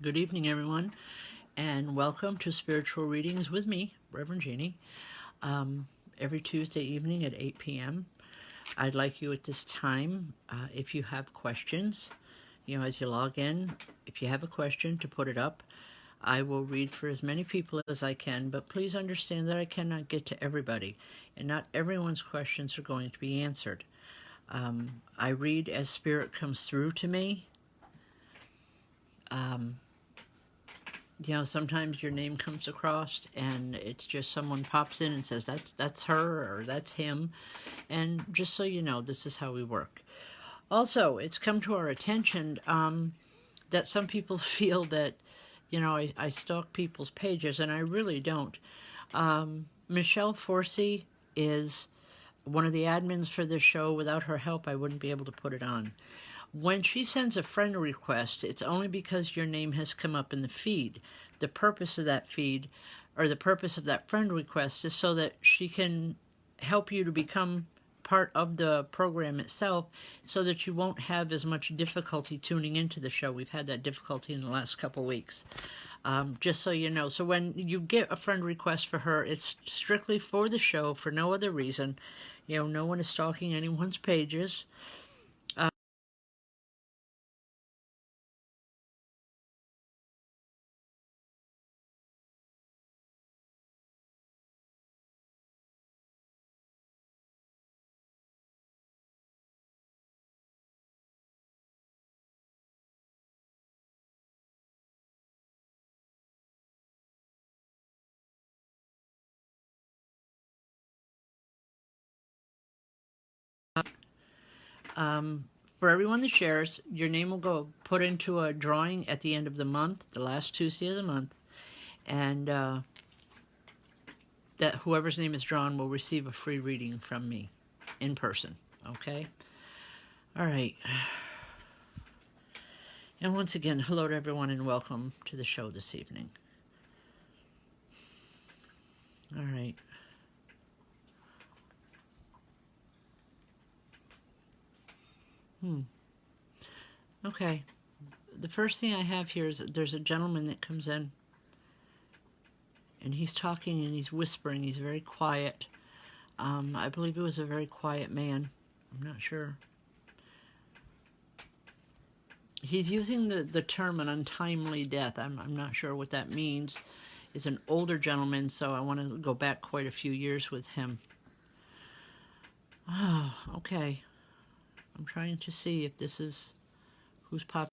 Good evening, everyone, and welcome to Spiritual Readings with me, Rev Jeanne, every Tuesday evening at 8 p.m. I'd like you at this time, if you have questions, as you log in, if you have a question, to put it up. I will read for as many people as I can, but please understand that I cannot get to everybody, and not everyone's questions are going to be answered. I read as Spirit comes through to me. Sometimes your name comes across and it's just someone pops in and says, that's her or that's him. And just so you know, this is how we work. Also, it's come to our attention that some people feel that, I stalk people's pages, and I really don't. Michelle Forsey is one of the admins for this show. Without her help, I wouldn't be able to put it on. When she sends a friend request, it's only because your name has come up in the feed. The purpose of that feed, or the purpose of that friend request, is so that she can help you to become part of the program itself, so that you won't have as much difficulty tuning into the show. We've had that difficulty in the last couple weeks. Just so you know. So when you get a friend request for her, it's strictly for the show, for no other reason. No one is stalking anyone's pages. For everyone that shares, your name will go put into a drawing at the end of the month, the last Tuesday of the month, and that whoever's name is drawn will receive a free reading from me in person. Okay? All right. And once again, hello to everyone and welcome to the show this evening. All right. Okay. The first thing I have here is that there's a gentleman that comes in, and he's talking and he's whispering. He's very quiet. I believe he was a very quiet man. I'm not sure. He's using the term an untimely death. I'm not sure what that means. He's an older gentleman, so I want to go back quite a few years with him. Oh, okay. I'm trying to see if this is who's popping.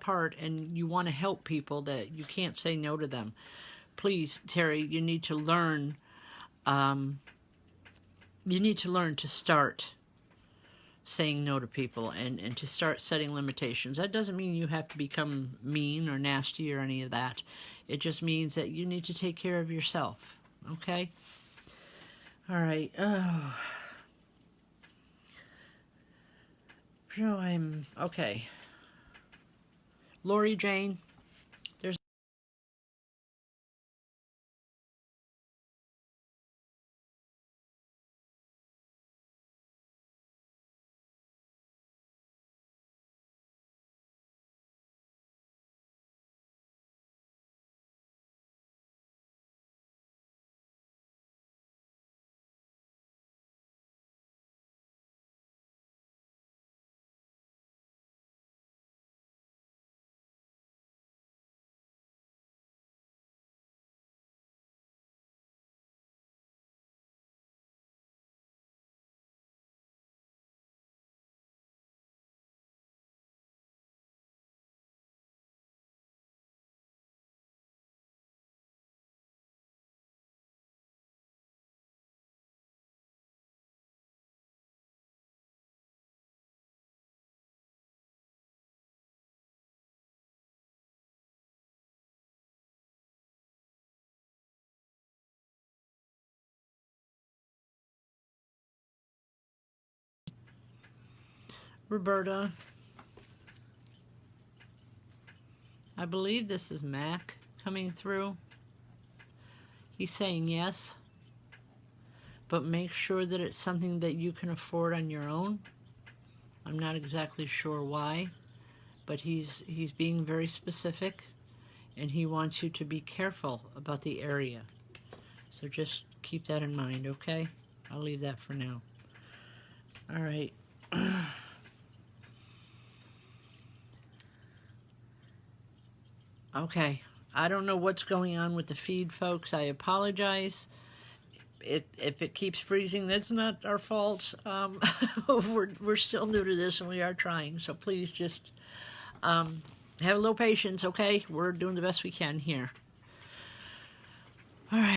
Part, and you want to help people, that you can't say no to them. Please, Terry, you need to learn. You need to learn to start saying no to people, and to start setting limitations. That doesn't mean you have to become mean or nasty or any of that. It just means that you need to take care of yourself. Okay? All right. Oh. So I'm okay. Lori Jane, there's Roberta. I believe this is Mac coming through. He's saying yes, but make sure that it's something that you can afford on your own. I'm not exactly sure why, but he's being very specific, and he wants you to be careful about the area. So just keep that in mind, okay? I'll leave that for now. All right. Okay. I don't know what's going on with the feed, folks. I apologize. If it keeps freezing, that's not our fault. We're still new to this, and we are trying. So please just have a little patience, okay? We're doing the best we can here. All right.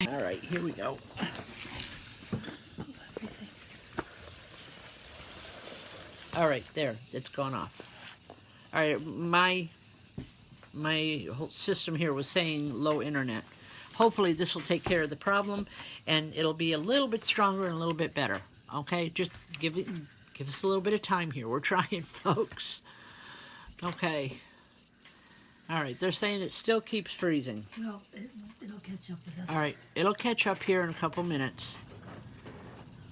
All right, here we go. All right, there, it's gone off. All right, my whole system here was saying low internet. Hopefully this will take care of the problem, and it'll be a little bit stronger and a little bit better. Okay, just give us a little bit of time here. We're trying, folks. Okay. All right, they're saying it still keeps freezing. Well, it'll catch up with us. All right, it'll catch up here in a couple minutes.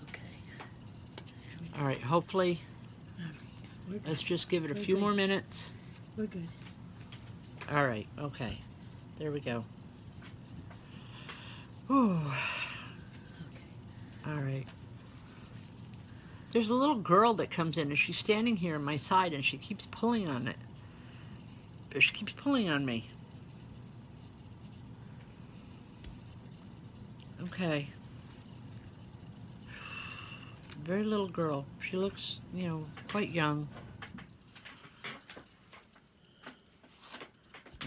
Okay. All right, hopefully, let's just give it a few more minutes. We're good. All right, okay. There we go. Whew. Okay. All right. There's a little girl that comes in, and she's standing here on my side, and she keeps pulling on it. She keeps pulling on me. Okay. Very little girl. She looks, quite young.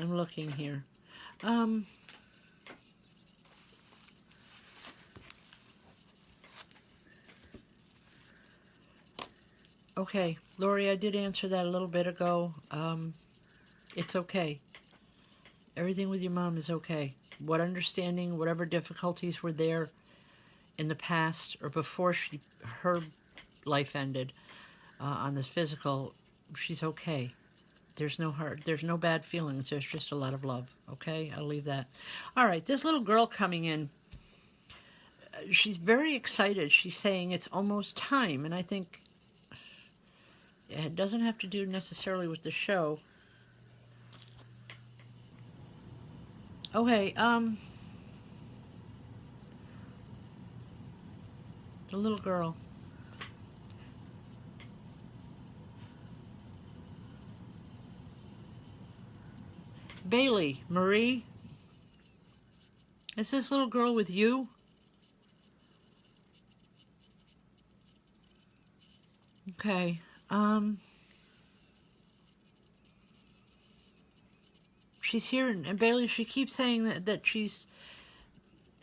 I'm looking here. Okay, Lori, I did answer that a little bit ago. It's okay. Everything with your mom is okay. What understanding, whatever difficulties were there in the past or before her life ended on this physical, she's okay. There's no hurt. There's no bad feelings. There's just a lot of love. Okay, I'll leave that. All right, this little girl coming in, she's very excited. She's saying it's almost time, and I think it doesn't have to do necessarily with the show. Okay, the little girl. Bailey, Marie, is this little girl with you? Okay, she's here, and Bailey, she keeps saying that she's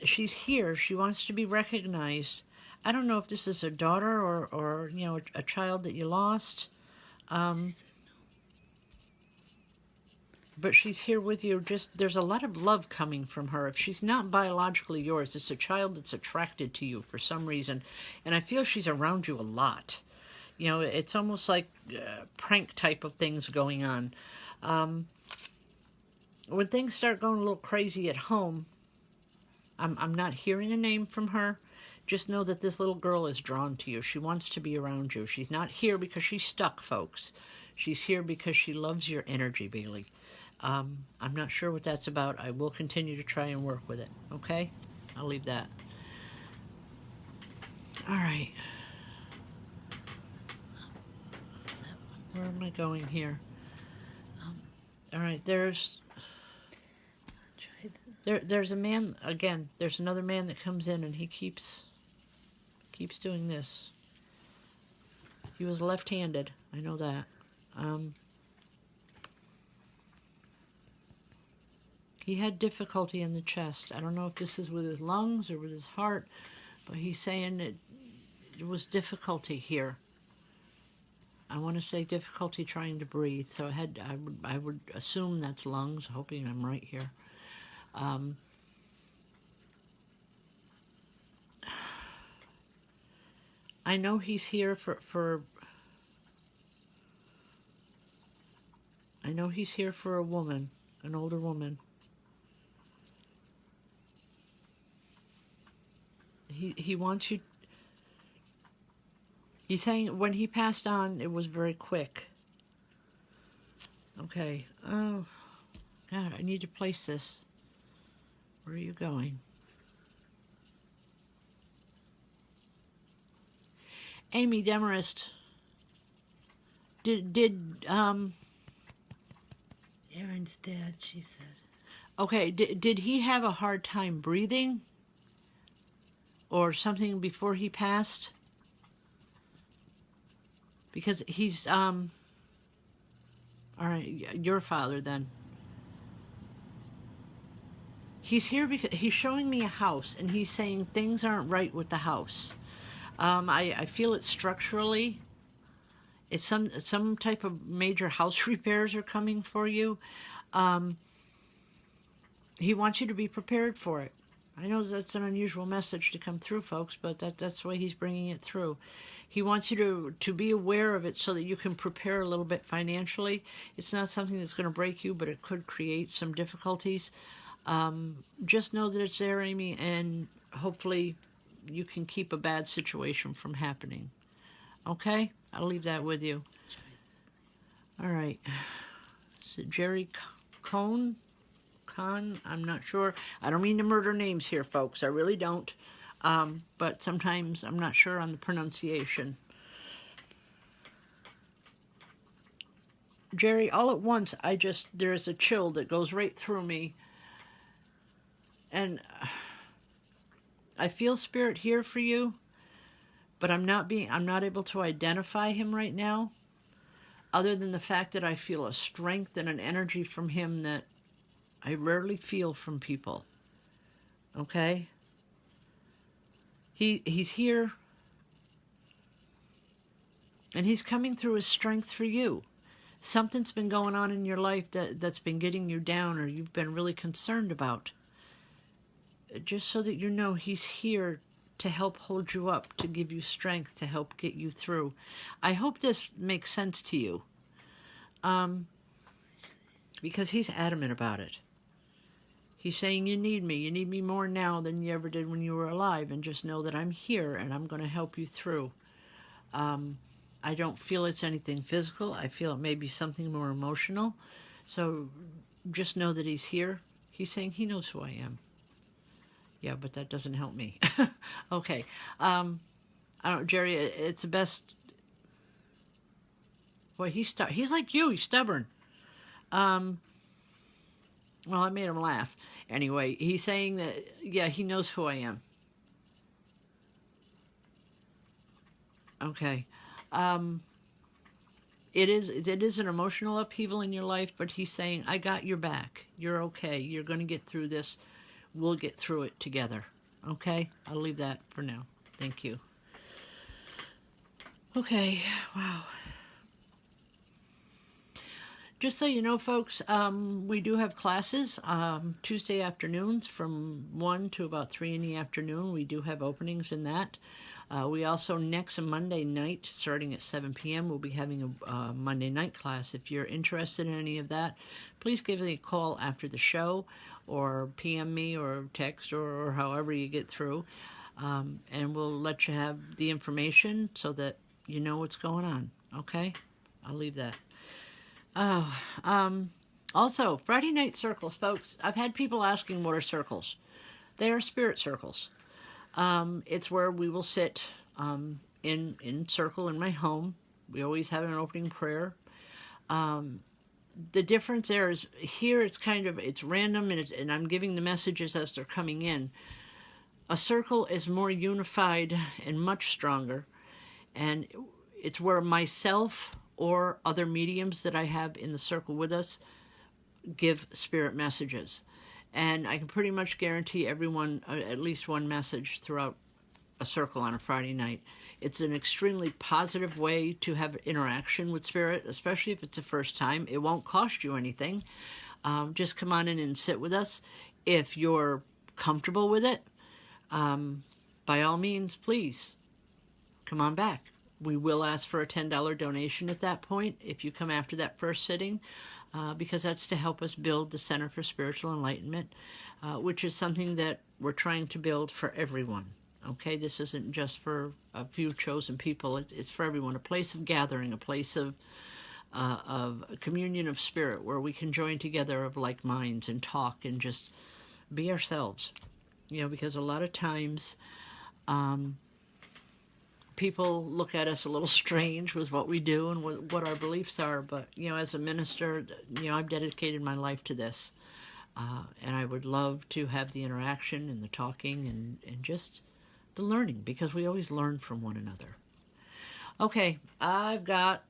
here. She wants to be recognized. I don't know if this is a daughter or a child that you lost. but she's here with you. Just there's a lot of love coming from her. If she's not biologically yours, it's a child that's attracted to you for some reason, and I feel she's around you a lot. You know, it's almost like prank type of things going on. When things start going a little crazy at home, I'm not hearing a name from her. Just know that this little girl is drawn to you. She wants to be around you. She's not here because she's stuck, folks. She's here because she loves your energy, Bailey. I'm not sure what that's about. I will continue to try and work with it, okay? I'll leave that. All right. Where am I going here? All right, there's a man, again, there's another man that comes in and he keeps doing this. He was left-handed, I know that. He had difficulty in the chest. I don't know if this is with his lungs or with his heart, but he's saying it was difficulty here. I want to say difficulty trying to breathe, so I would assume that's lungs, hoping I'm right here. I know he's here for I know he's here for a woman, an older woman. He wants you. He's saying when he passed on, it was very quick. Okay. Oh, God, I need to place this. Where are you going? Amy Demarest. Did Aaron's dad, she said. Okay, did he have a hard time breathing? Or something before he passed? Because he's, all right, your father then. He's here because he's showing me a house, and he's saying things aren't right with the house. I feel it structurally. It's some type of major house repairs are coming for you. He wants you to be prepared for it. I know that's an unusual message to come through, folks, but that's the way he's bringing it through. He wants you to be aware of it so that you can prepare a little bit financially. It's not something that's going to break you, but it could create some difficulties. Just know that it's there, Amy, and hopefully you can keep a bad situation from happening. Okay? I'll leave that with you. All right. Is it Jerry Cohn? I'm not sure. I don't mean to murder names here, folks. I really don't. But sometimes I'm not sure on the pronunciation. Jerry, all at once, there's a chill that goes right through me. And I feel spirit here for you, but I'm not able to identify him right now, other than the fact that I feel a strength and an energy from him that I rarely feel from people. Okay? He's here, and he's coming through his strength for you. Something's been going on in your life that's been getting you down, or you've been really concerned about. Just so that you know, he's here to help hold you up, to give you strength, to help get you through. I hope this makes sense to you. Because he's adamant about it. He's saying, you need me more now than you ever did when you were alive, and just know that I'm here and I'm going to help you through. I don't feel it's anything physical. I feel it may be something more emotional. So just know that he's here. He's saying he knows who I am. Yeah, but that doesn't help me. Okay. I don't, Jerry, it's the best. Boy, he's like you. He's stubborn. Well, I made him laugh. Anyway, he's saying that, yeah, he knows who I am. Okay. It is an emotional upheaval in your life, but he's saying, I got your back. You're okay. You're going to get through this. We'll get through it together. Okay? I'll leave that for now. Thank you. Okay. Wow. Just so you know, folks, we do have classes Tuesday afternoons from 1 to about 3 in the afternoon. We do have openings in that. We also, next Monday night, starting at 7 p.m., we'll be having a Monday night class. If you're interested in any of that, please give me a call after the show, or PM me, or text, or however you get through. And we'll let you have the information so that you know what's going on. Okay? I'll leave that. Also, Friday night circles, folks. I've had people asking what are circles. They are spirit circles. It's where we will sit in circle in my home. We always have an opening prayer. The difference there is here it's random, and I'm giving the messages as they're coming in. A circle is more unified and much stronger, and it's where myself or other mediums that I have in the circle with us give spirit messages. And I can pretty much guarantee everyone at least one message throughout a circle on a Friday night. It's an extremely positive way to have interaction with spirit, especially if it's the first time. It won't cost you anything. Just come on in and sit with us. If you're comfortable with it, by all means, please come on back. We will ask for a $10 donation at that point if you come after that first sitting, because that's to help us build the Center for Spiritual Enlightenment, which is something that we're trying to build for everyone. Okay, this isn't just for a few chosen people. It's for everyone. A place of gathering, a place of communion of spirit where we can join together of like minds and talk and just be ourselves. You know, because a lot of times people look at us a little strange with what we do and what our beliefs are. But, you know, as a minister, you know, I've dedicated my life to this. And I would love to have the interaction and the talking and just the learning, because we always learn from one another. Okay, I've got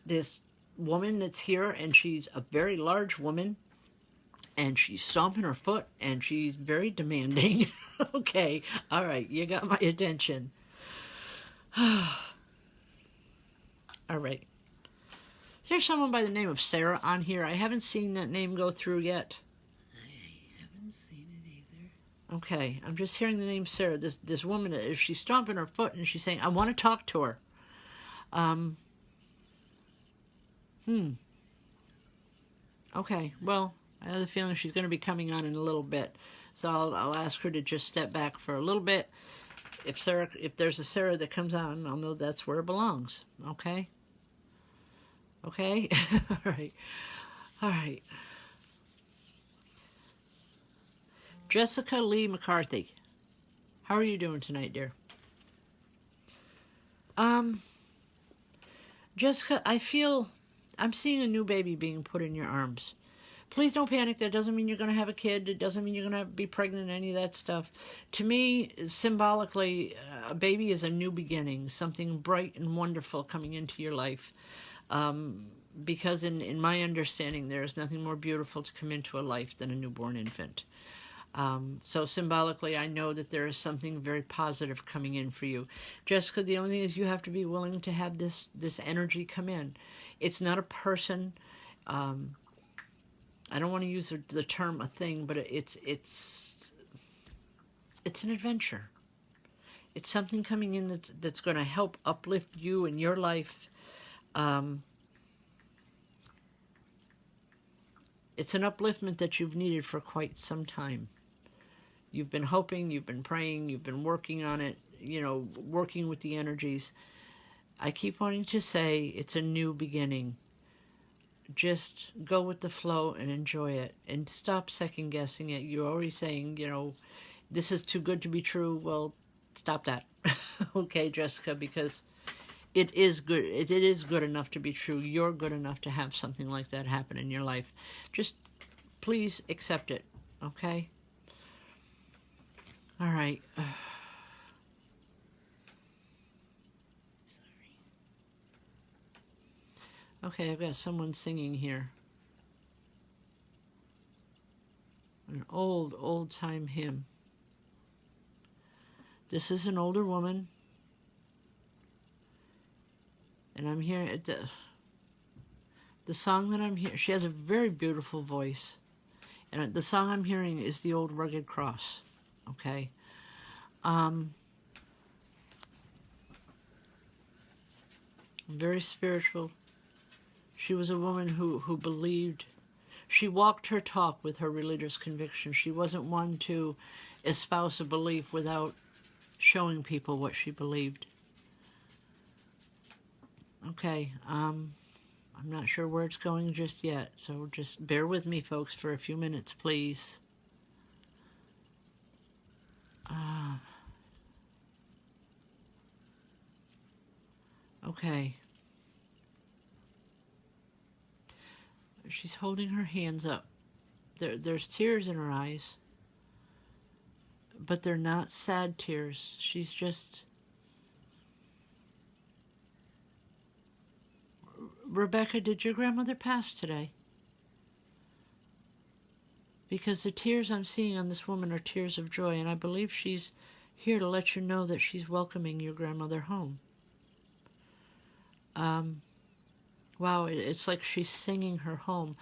this woman that's here, and she's a very large woman, and she's stomping her foot, and she's very demanding. Okay, all right, you got my attention. All right. There's someone by the name of Sarah on here. I haven't seen that name go through yet. I haven't seen it either. Okay, I'm just hearing the name Sarah. This woman, she's stomping her foot and she's saying, I want to talk to her. Okay, well, I have a feeling she's going to be coming on in a little bit. So I'll ask her to just step back for a little bit. If there's a Sarah that comes on, I'll know that's where it belongs. Okay? Okay? All right. All right. Jessica Lee McCarthy. How are you doing tonight, dear? Jessica, I'm seeing a new baby being put in your arms. Please don't panic. That doesn't mean you're going to have a kid. It doesn't mean you're going to be pregnant, any of that stuff. To me, symbolically, a baby is a new beginning, something bright and wonderful coming into your life. Because in my understanding, there is nothing more beautiful to come into a life than a newborn infant. So symbolically, I know that there is something very positive coming in for you. Jessica, the only thing is you have to be willing to have this energy come in. It's not a person. I don't want to use the term a thing, but it's an adventure. It's something coming in that's going to help uplift you in your life. It's an upliftment that you've needed for quite some time. You've been hoping, you've been praying, you've been working on it, you know, working with the energies. I keep wanting to say it's a new beginning. Just go with the flow and enjoy it, and stop second guessing it. You're already saying, you know, this is too good to be true. Well, stop that. Okay, Jessica, because it is good. It is good enough to be true. You're good enough to have something like that happen in your life. Just please accept it. Okay? All right. Okay, I've got someone singing here. An old time hymn. This is an older woman. And I'm here at the The song that I'm hearing, she has a very beautiful voice. And the song I'm hearing is The Old Rugged Cross. Okay? Very spiritual. She was a woman who believed. She walked her talk with her religious conviction. She wasn't one to espouse a belief without showing people what she believed. Okay, I'm not sure where it's going just yet, so just bear with me, folks, for a few minutes, please. Okay. She's holding her hands up. There's tears in her eyes, but they're not sad tears. She's just... Rebecca, did your grandmother pass today? Because the tears I'm seeing on this woman are tears of joy, and I believe she's here to let you know that she's welcoming your grandmother home. Wow, it's like she's singing her home.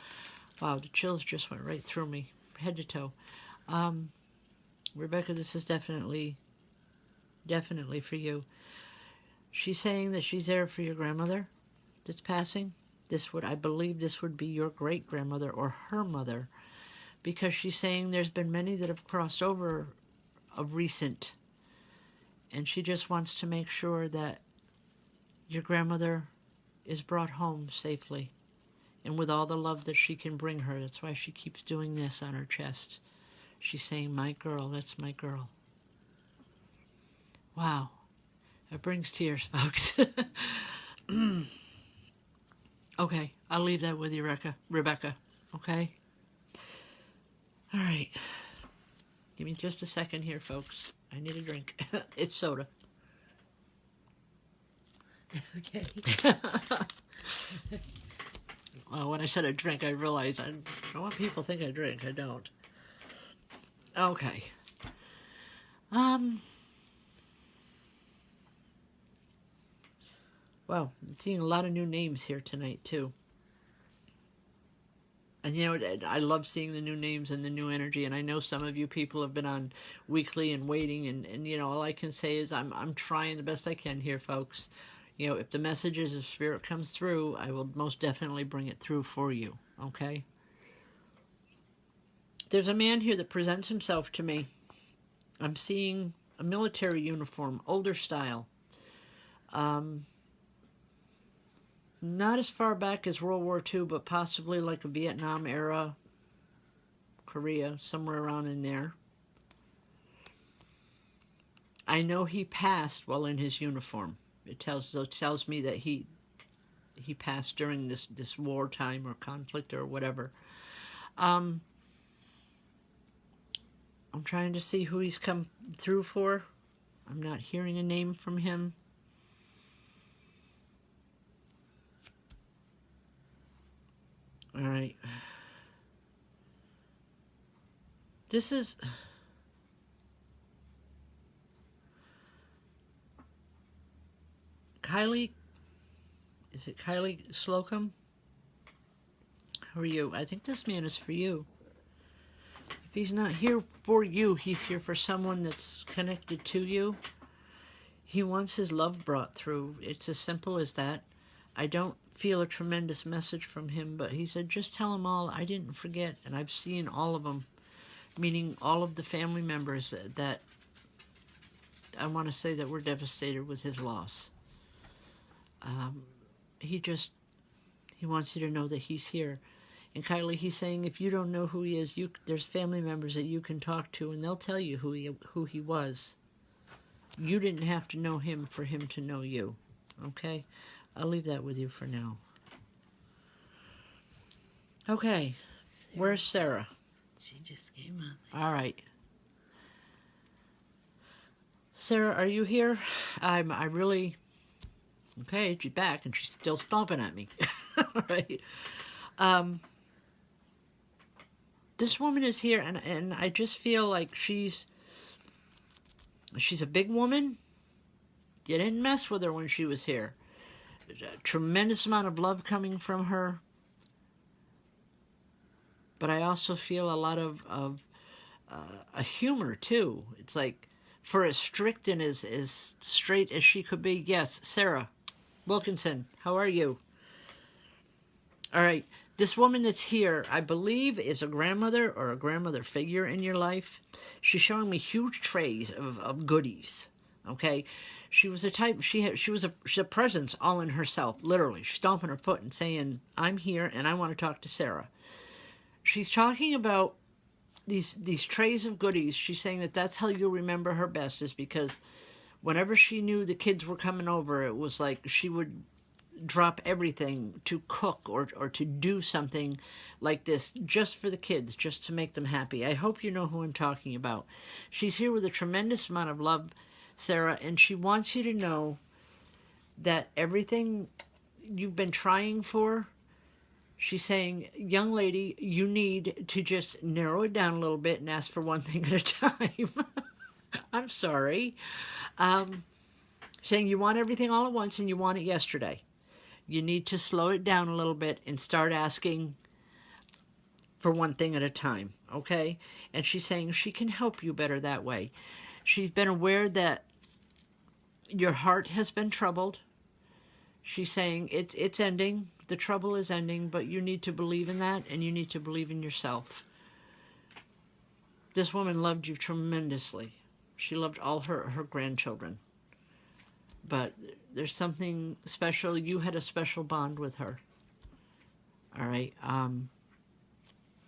Wow, the chills just went right through me, head to toe. Rebecca, this is definitely for you. She's saying that she's there for your grandmother that's passing. I believe this would be your great-grandmother or her mother, because she's saying there's been many that have crossed over of recent, and she just wants to make sure that your grandmother is brought home safely and with all the love that she can bring her. That's why she keeps doing this on her chest. She's saying, my girl, that's my girl. Wow. That brings tears, folks. Okay, I'll leave that with you, Rebecca. Okay? All right. Give me just a second here, folks. I need a drink. It's soda. Okay. Well, when I said a drink, I realized I don't want people to think I drink. I don't. Okay. Well, I'm seeing a lot of new names here tonight, too. And, you know, I love seeing the new names and the new energy, and I know some of you people have been on weekly and waiting, and you know, all I can say is I'm trying the best I can here, folks. You know, if the messages of Spirit comes through, I will most definitely bring it through for you, okay? There's a man here that presents himself to me. I'm seeing a military uniform, older style. Not as far back as World War II, but possibly like a Vietnam era, Korea, somewhere around in there. I know he passed while in his uniform. It tells me that he passed during this wartime or conflict or whatever. I'm trying to see who he's come through for. I'm not hearing a name from him. All right. This is... Kylie... Is it Kylie Slocum? Who are you? I think this man is for you. If he's not here for you, he's here for someone that's connected to you. He wants his love brought through. It's as simple as that. I don't feel a tremendous message from him, but he said, just tell them all I didn't forget, and I've seen all of them, meaning all of the family members that I want to say that were devastated with his loss. He wants you to know that he's here. And Kylie, he's saying if you don't know who he is, there's family members that you can talk to, and they'll tell you who he was. You didn't have to know him for him to know you. Okay? I'll leave that with you for now. Okay. Sarah. Where's Sarah? She just came on. All right. Sarah, are you here? I really... Okay, she's back, and she's still stomping at me. All right. This woman is here, and I just feel like she's a big woman. You didn't mess with her when she was here. There's a tremendous amount of love coming from her. but I also feel a lot of a humor too. It's like, for as strict and as straight as she could be. Yes, Sarah Wilkinson, how are you? All right, this woman that's here, I believe, is a grandmother or a grandmother figure in your life. She's showing me huge trays of goodies. Okay, she was a type. She's a presence all in herself. Literally, stomping her foot and saying, "I'm here and I want to talk to Sarah." She's talking about these trays of goodies. She's saying that that's how you'll remember her best, is because whenever she knew the kids were coming over, it was like she would drop everything to cook or to do something like this just for the kids, just to make them happy. I hope you know who I'm talking about. She's here with a tremendous amount of love, Sarah, and she wants you to know that everything you've been trying for, she's saying, young lady, you need to just narrow it down a little bit and ask for one thing at a time. I'm sorry. Saying you want everything all at once and you want it yesterday. You need to slow it down a little bit and start asking for one thing at a time, okay? And she's saying she can help you better that way. She's been aware that your heart has been troubled. She's saying it's ending. The trouble is ending, but you need to believe in that, and you need to believe in yourself. This woman loved you tremendously. She loved all her grandchildren. But there's something special. You had a special bond with her. All right.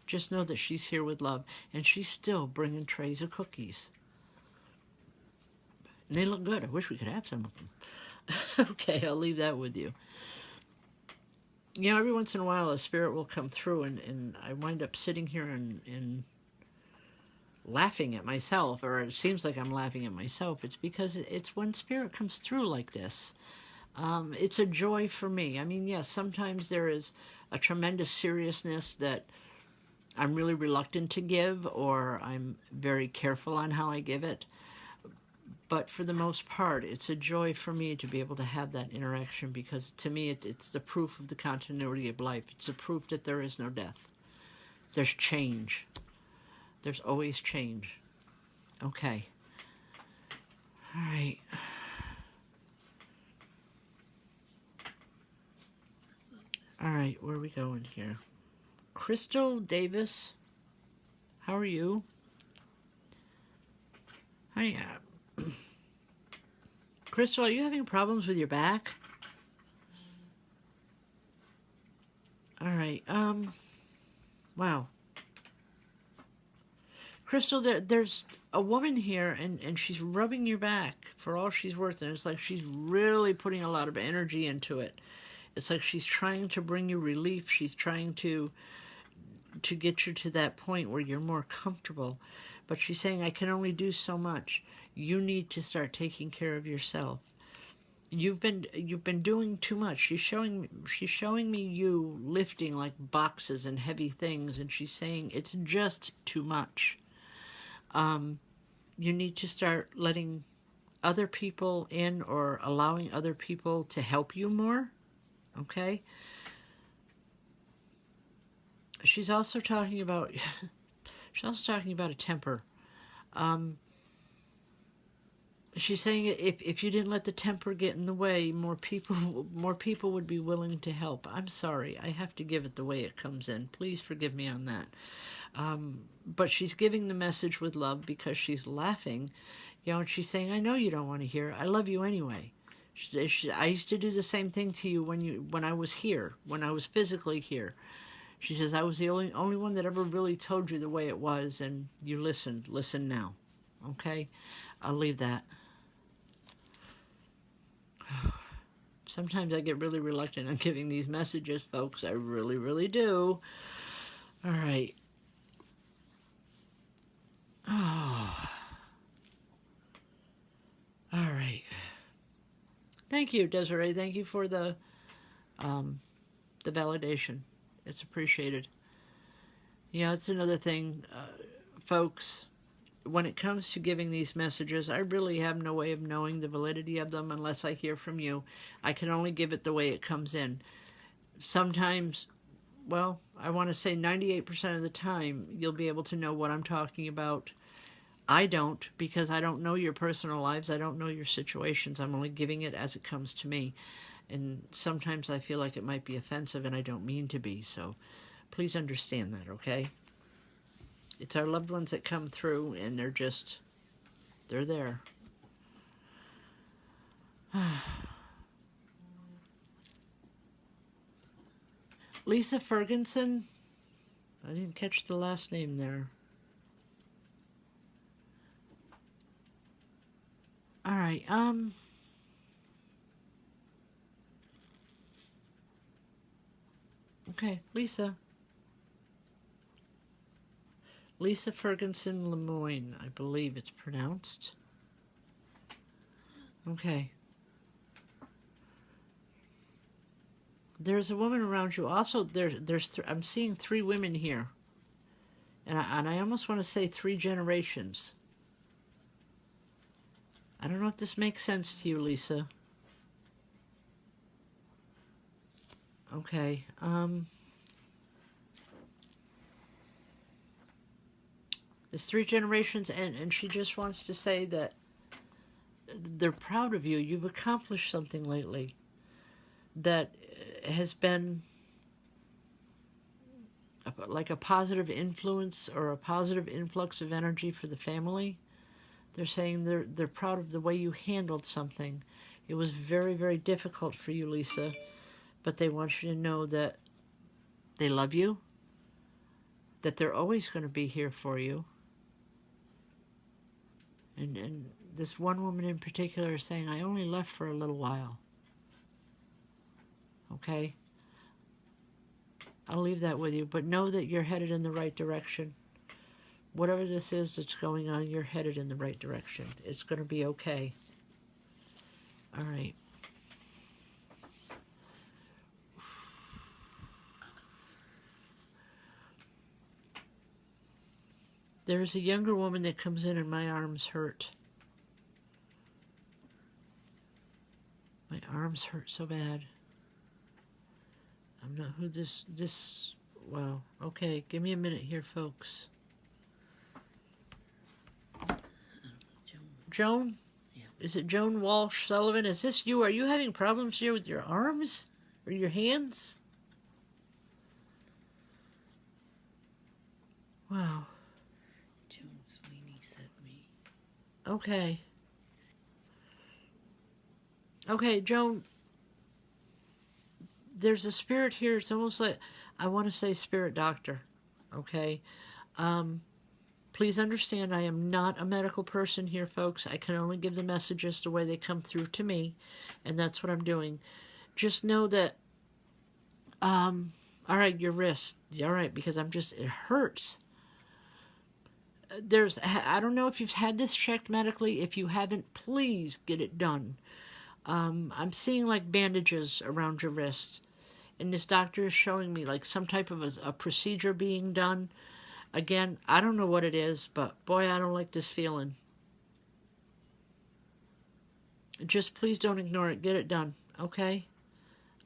Just know that she's here with love, and she's still bringing trays of cookies. And they look good. I wish we could have some of them. Okay, I'll leave that with you. You know, every once in a while a spirit will come through, and I wind up sitting here and laughing at myself, or it seems like I'm laughing at myself. It's because it's when spirit comes through like this. It's a joy for me. I mean, yes, sometimes there is a tremendous seriousness that I'm really reluctant to give, or I'm very careful on how I give it. But for the most part, it's a joy for me to be able to have that interaction, because to me it's the proof of the continuity of life. It's the proof that there is no death. There's change. There's always change. Okay. All right. All right, where are we going here? Crystal Davis, how are you? Hi, Crystal, are you having problems with your back? All right. Wow. Crystal, there's a woman here, and she's rubbing your back for all she's worth, and it's like she's really putting a lot of energy into it. It's like she's trying to bring you relief. She's trying to get you to that point where you're more comfortable. But she's saying, I can only do so much. You need to start taking care of yourself. You've been doing too much. She's showing me you lifting like boxes and heavy things, and she's saying it's just too much. You need to start letting other people in, or allowing other people to help you more. Okay? She's also talking about a temper. She's saying if you didn't let the temper get in the way, more people would be willing to help. I'm sorry, I have to give it the way it comes in. Please forgive me on that. But she's giving the message with love, because she's laughing, you know, and she's saying, I know you don't want to hear. I love you anyway. I used to do the same thing to you when I was here, when I was physically here. She says, I was the only one that ever really told you the way it was, and you listened. Listen now. Okay? I'll leave that. Sometimes I get really reluctant on giving these messages, folks. I really, really do. All right. Oh. All right. Thank you, Desiree. Thank you for the validation. It's appreciated. Yeah, it's another thing, folks. When it comes to giving these messages, I really have no way of knowing the validity of them unless I hear from you. I can only give it the way it comes in. Sometimes well, I want to say 98% of the time, you'll be able to know what I'm talking about. I don't, because I don't know your personal lives. I don't know your situations. I'm only giving it as it comes to me. And sometimes I feel like it might be offensive, and I don't mean to be. So please understand that, okay? It's our loved ones that come through, and they're there. Lisa Ferguson? I didn't catch the last name there. All right, okay, Lisa. Lisa Ferguson Lemoyne, I believe it's pronounced. Okay. There's a woman around you. Also, I'm seeing 3 women here. And I almost want to say 3 generations. I don't know if this makes sense to you, Lisa. Okay. There's 3 generations, and she just wants to say that they're proud of you. You've accomplished something lately that has been like a positive influence or a positive influx of energy for the family. They're saying they're proud of the way you handled something. It was very, very difficult for you, Lisa, but they want you to know that they love you, that they're always going to be here for you. And this one woman in particular is saying, I only left for a little while. Okay? I'll leave that with you, but know that you're headed in the right direction. Whatever this is that's going on, you're headed in the right direction. It's going to be okay. All right. There's a younger woman that comes in and my arms hurt. My arms hurt so bad. I'm not who this, wow. Okay, give me a minute here, folks. Joan? Yeah. Is it Joan Walsh Sullivan? Is this you? Are you having problems here with your arms? Or your hands? Wow. Joan Sweeney sent me. Okay. Okay, Joan. There's a spirit here. It's almost like, I want to say spirit doctor. Okay? Please understand, I am not a medical person here, folks. I can only give the messages the way they come through to me, and that's what I'm doing. Just know that, all right, your wrist. All right, because it hurts. I don't know if you've had this checked medically. If you haven't, please get it done. I'm seeing like bandages around your wrist, and this doctor is showing me like some type of a procedure being done. Again, I don't know what it is, but boy, I don't like this feeling. Just please don't ignore it. Get it done, okay?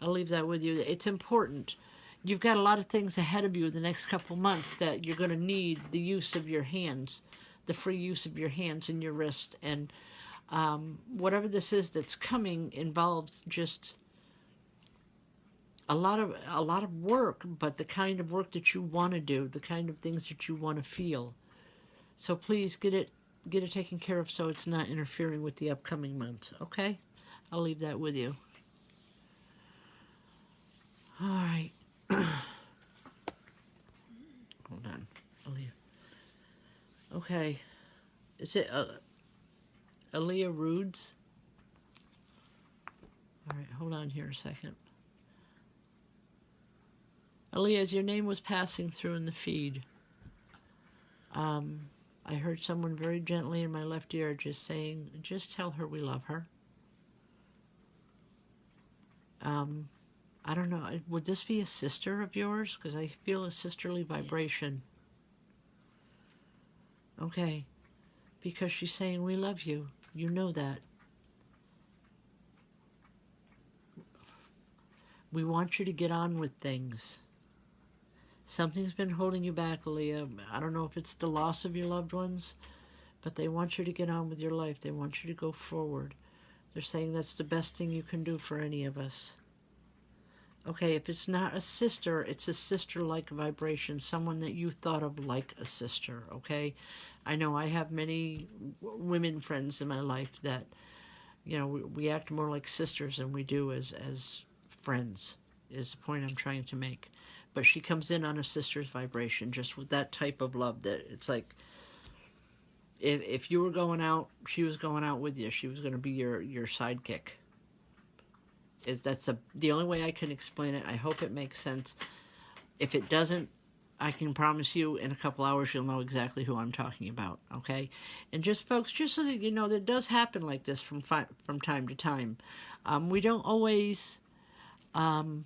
I'll leave that with you. It's important. You've got a lot of things ahead of you the next couple months that you're going to need the use of your hands, the free use of your hands and your wrist. And whatever this is that's coming involves just a lot of work, but the kind of work that you want to do, the kind of things that you want to feel. So please get it taken care of so it's not interfering with the upcoming months, okay? I'll leave that with you. All right. Hold on. I'll leave. Okay. Is it Aaliyah Roods? All right, hold on here a second. Aaliyah, as your name was passing through in the feed, I heard someone very gently in my left ear just saying, just tell her we love her. I don't know, would this be a sister of yours? Because I feel a sisterly vibration. Yes. Okay. Because she's saying, we love you. You know that. We want you to get on with things. Something's been holding you back, Aaliyah. I don't know if it's the loss of your loved ones, but they want you to get on with your life. They want you to go forward. They're saying that's the best thing you can do for any of us. Okay, if it's not a sister, it's a sister-like vibration, someone that you thought of like a sister, okay? I know I have many women friends in my life that, you know, we act more like sisters than we do as friends, is the point I'm trying to make. But she comes in on a sister's vibration, just with that type of love that it's like, if you were going out, she was going out with you. She was going to be your sidekick. That's the only way I can explain it. I hope it makes sense. If it doesn't, I can promise you in a couple hours you'll know exactly who I'm talking about, okay? And just, folks, just so that you know, that does happen like this from time to time. We don't always understand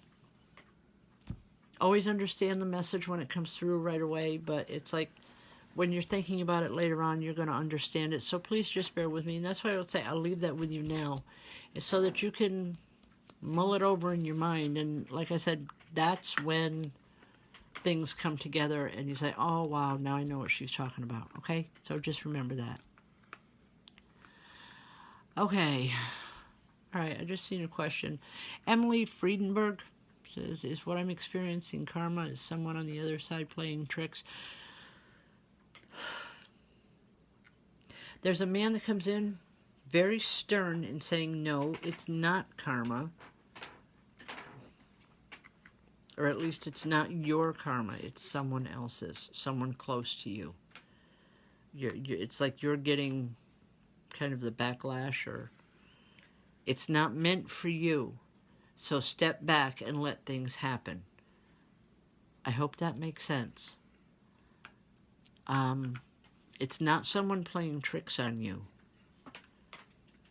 the message when it comes through right away, but it's like when you're thinking about it later on, you're going to understand it. So please just bear with me. And that's why I would say I'll leave that with you now, is so that you can mull it over in your mind. And like I said, that's when things come together and you say, oh, wow, now I know what she's talking about. Okay? So just remember that. Okay. All right, I just seen a question. Emily Friedenberg says, is what I'm experiencing karma? Is someone on the other side playing tricks? There's a man that comes in very stern and saying, no, it's not karma. Or at least it's not your karma. It's someone else's, someone close to you. It's like you're getting kind of the backlash, or it's not meant for you. So step back and let things happen. I hope that makes sense. It's not someone playing tricks on you.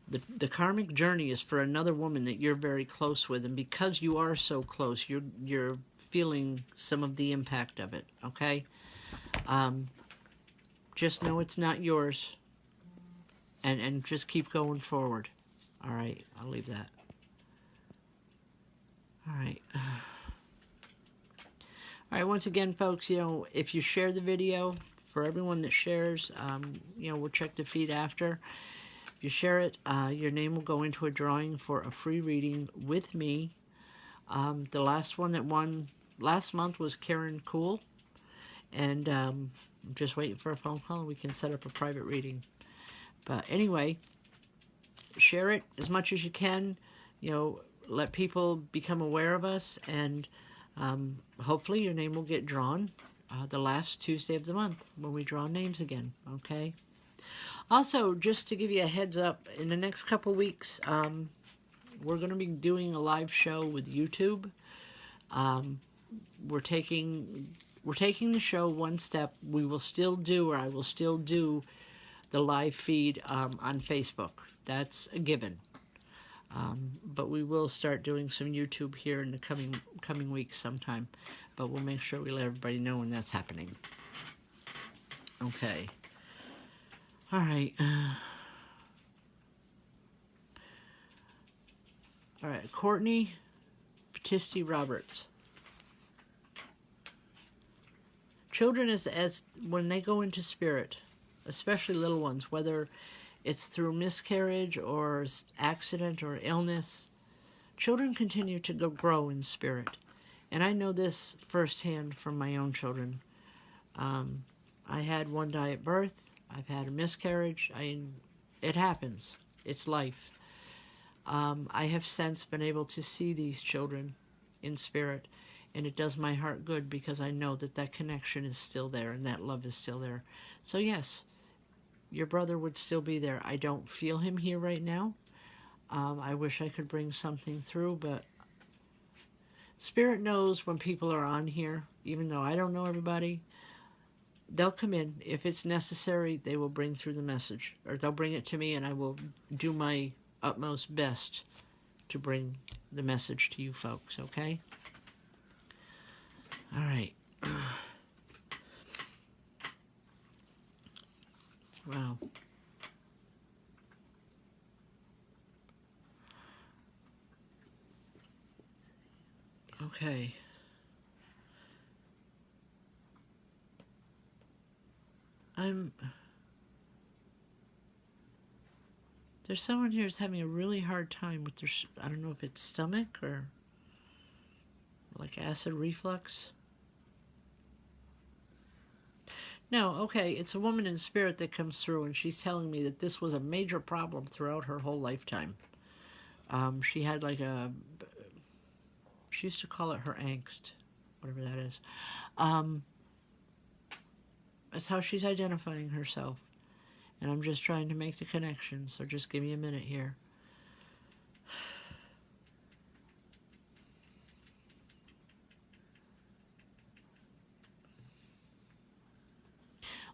The karmic journey is for another woman that you're very close with, and because you are so close, you're feeling some of the impact of it, okay? Just know it's not yours, and just keep going forward. All right, I'll leave that. All right. All right, once again, folks, you know, if you share the video, for everyone that shares, you know, we'll check the feed after. If you share it, your name will go into a drawing for a free reading with me. The last one that won last month was Karen Cool, and I'm just waiting for a phone call and we can set up a private reading. But anyway, share it as much as you can. You know, let people become aware of us, and hopefully your name will get drawn the last Tuesday of the month when we draw names again, okay? Also, just to give you a heads up, in the next couple weeks, we're going to be doing a live show with YouTube. We're taking the show one step. We will still do, or I will still do, the live feed on Facebook. That's a given. But we will start doing some YouTube here in the coming weeks sometime. But we'll make sure we let everybody know when that's happening. Okay. All right. All right. Courtney Battisti Roberts. Children, as when they go into spirit, especially little ones, whether it's through miscarriage or accident or illness, children continue to grow in spirit. And I know this firsthand from my own children. I had one die at birth. I've had a miscarriage. It happens. It's life. I have since been able to see these children in spirit, and it does my heart good because I know that that connection is still there and that love is still there. So yes, your brother would still be there. I don't feel him here right now. I wish I could bring something through, but Spirit knows when people are on here, even though I don't know everybody. They'll come in. If it's necessary, they will bring through the message, or they'll bring it to me, and I will do my utmost best to bring the message to you folks, okay? All right. Wow. Okay. There's someone here who's having a really hard time with their, I don't know if it's stomach or like acid reflux. No, okay, it's a woman in spirit that comes through, and she's telling me that this was a major problem throughout her whole lifetime. She had like she used to call it her angst, whatever that is. That's how she's identifying herself. And I'm just trying to make the connection, so just give me a minute here.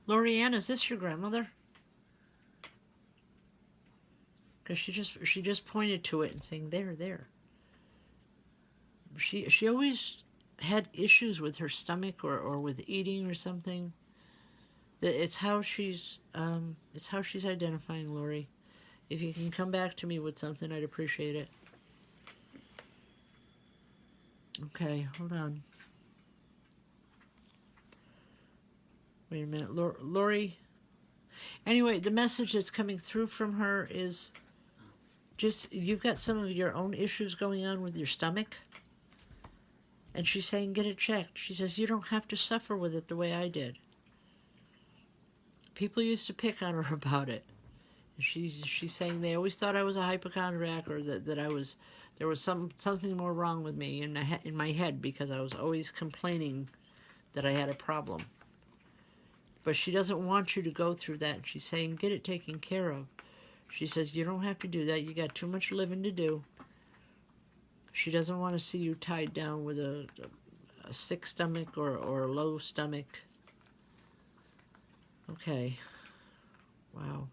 Lorianne, is this your grandmother? Because she just pointed to it and saying, there. She always had issues with her stomach or with eating or something. It's how she's identifying, Lori. If you can come back to me with something, I'd appreciate it. Okay, hold on. Wait a minute, Lori. Anyway, the message that's coming through from her is just, you've got some of your own issues going on with your stomach. And she's saying, get it checked. She says, you don't have to suffer with it the way I did. People used to pick on her about it. She's saying they always thought I was a hypochondriac, or that there was something more wrong with me in my head, because I was always complaining that I had a problem. But she doesn't want you to go through that. She's saying, get it taken care of. She says, you don't have to do that. You got too much living to do. She doesn't want to see you tied down with a sick stomach or a low stomach. Okay. Wow.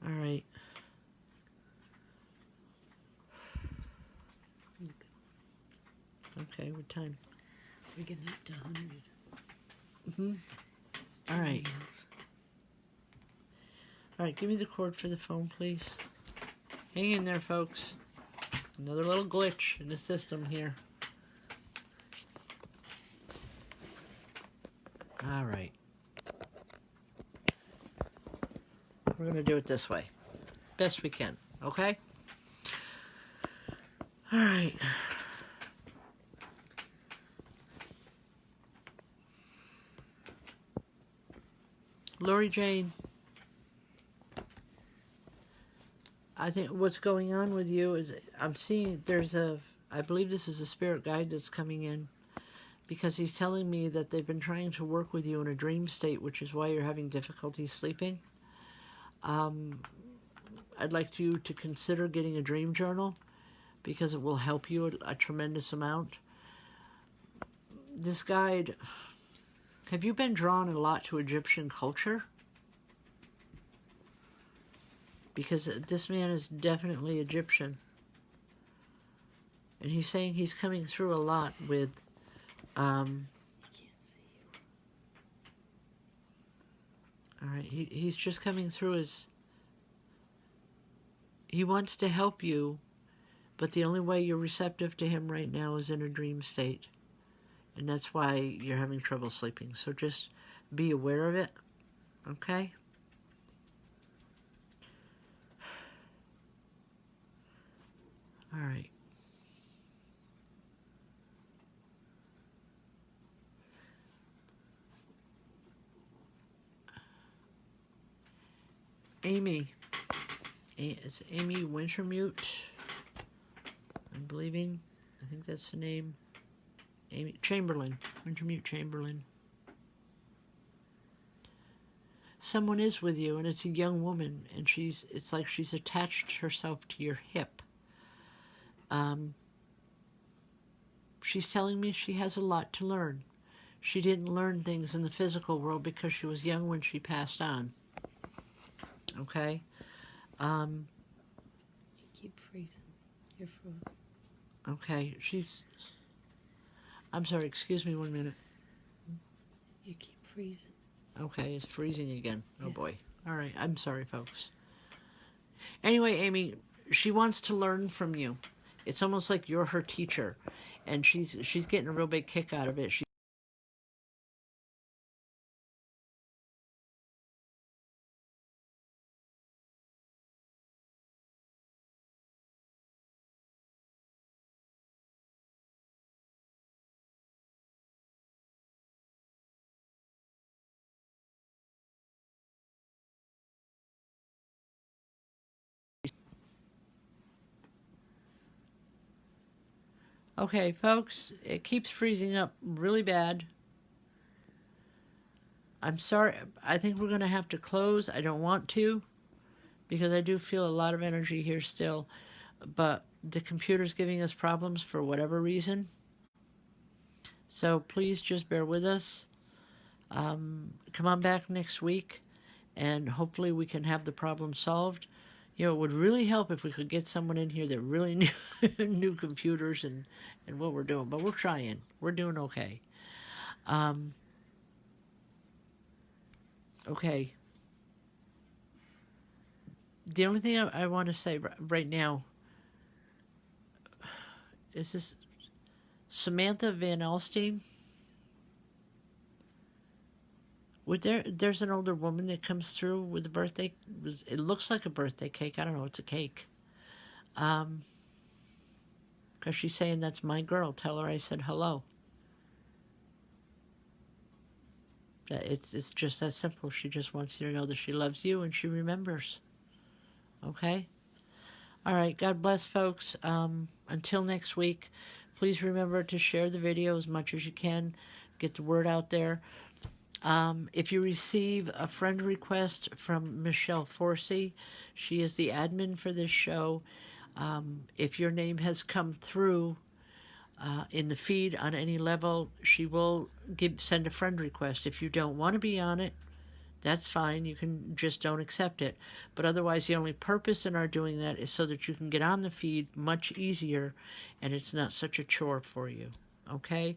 All right. Okay, what time? We're getting up to 100. All right. All right, give me the cord for the phone, please. Hang in there, folks. Another little glitch in the system here. All right. We're going to do it this way. Best we can, okay? All right. Rev Jeanne, I think what's going on with you is I'm seeing I believe this is a spirit guide that's coming in, because he's telling me that they've been trying to work with you in a dream state, which is why you're having difficulty sleeping. I'd like you to consider getting a dream journal, because it will help you a tremendous amount. This guide, have you been drawn a lot to Egyptian culture? Because this man is definitely Egyptian. And he's saying he's coming through a lot with, I can't see you. all right, he's just coming through as, he wants to help you, but the only way you're receptive to him right now is in a dream state. And that's why you're having trouble sleeping. So just be aware of it, okay? All right. Amy. It's Amy Wintermute, I'm believing. I think that's the name. Amy Chamberlain. Wintermute Chamberlain. Someone is with you, and it's a young woman, and it's like she's attached herself to your hip. She's telling me she has a lot to learn. She didn't learn things in the physical world because she was young when she passed on. Okay? You keep freezing. You're frozen. Okay, I'm sorry, excuse me 1 minute. You keep freezing. Okay, it's freezing again. Oh Yes. boy. All right, I'm sorry, folks. Anyway, Amy, she wants to learn from you. It's almost like you're her teacher, and she's getting a real big kick out of it. Okay, folks, it keeps freezing up really bad. I'm sorry. I think we're going to have to close. I don't want to, because I do feel a lot of energy here still. But the computer's giving us problems for whatever reason. So please just bear with us. Come on back next week, and hopefully we can have the problem solved. You know, it would really help if we could get someone in here that really knew computers and what we're doing. But we're trying. We're doing okay. Okay. The only thing I want to say right now is this Samantha Van Alstine. There's an older woman that comes through with a birthday. It looks like a birthday cake. I don't know. It's a cake. Because she's saying, that's my girl. Tell her I said hello. It's just that simple. She just wants you to know that she loves you and she remembers. Okay? All right. God bless, folks. Until next week, please remember to share the video as much as you can. Get the word out there. If you receive a friend request from Michelle Forsey, she is the admin for this show. If your name has come through in the feed on any level, she will send a friend request. If you don't want to be on it, that's fine. You can just don't accept it. But otherwise, the only purpose in our doing that is so that you can get on the feed much easier, and it's not such a chore for you. Okay?